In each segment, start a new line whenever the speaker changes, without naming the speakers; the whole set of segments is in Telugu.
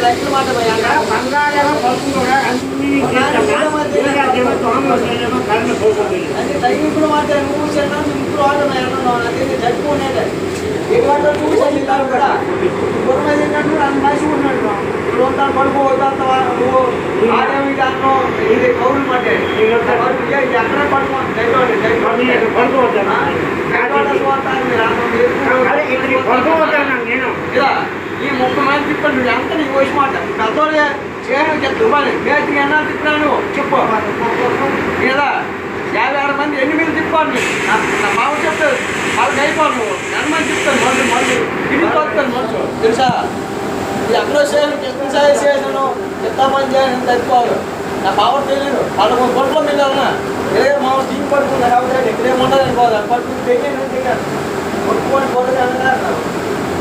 లైట్లు మాట
బంగాళేమో పడుతుంది కూడా అన్ని
అంటే తగ్గింపుడు మాట నువ్వు చిన్న ఇంట్లో వాళ్ళు జరుపుకునేది ఎటువంటి చూసాను ఇల్లారు కూడా గుర్రం ఏంటంటే నన్ను మంచిగున్నాడు రోజు పడుకోవద్దంతవా నువ్వు ఆడేమి దాంట్లో ఇది కౌలు మాట ఎక్కడ ఈ 30 మంది తిప్పండి ఎంత నీకు వచ్చి మాట పెద్దోళ్ళు చేయడం చెప్తూ మేతికి ఎన్నా తిప్పినాను చెప్పు లేదా 56 మంది 8 తిప్పాను నా బావ చెప్తారు వాళ్ళకి అయిపోను నువ్వు ఎంతమంది తిప్పుతాను మళ్ళీ తిరిగిపోతాను మనసు తెలుసా ఇది ఎక్కడో చేయను ఎక్కడ చేసాను ఎంత పని చేయను తగ్గిపోవాలి నా బావ తెలియదు వాళ్ళ గొంట్లో వెళ్ళాలన్నా ఏ మా టీం పడుతుంది కాబట్టి ఇక్కడేముండదు అనుకోవాలి పడుతుంది తెగాను కొట్టుకొని కొట్టదు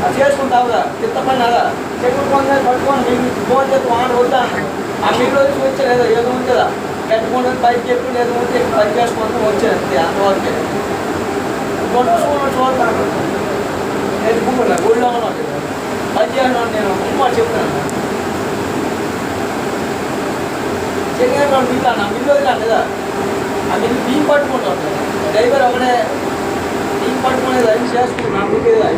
అది చేసుకుంటావుగా చిత్త పని అదా చెక్కులు పొందే పట్టుకొని మీకు ఫోన్ చేసి మాట వద్దాను ఆ మీరు వచ్చి వచ్చారు ఏదో ఉంటుందా కట్టుకుంటే పైకి చెప్పి ఏదో ఉంటే పని చేసుకుంటూ వచ్చేది అంతవరకే చూస్తాను నేర్చుకుంటున్నా ఊళ్ళో ఉన్నాను పని చేయాలి నేను ఉమ్మా చెప్తున్నాను చెక్కిన మిల్లు అన్న మిల్లు వదిలా కదా ఆ మిల్లు బియ్యం పట్టుకుంటాను డ్రైవర్ ఒకటే బియ్యం పట్టుకునేది అది చేసుకుంటున్నాను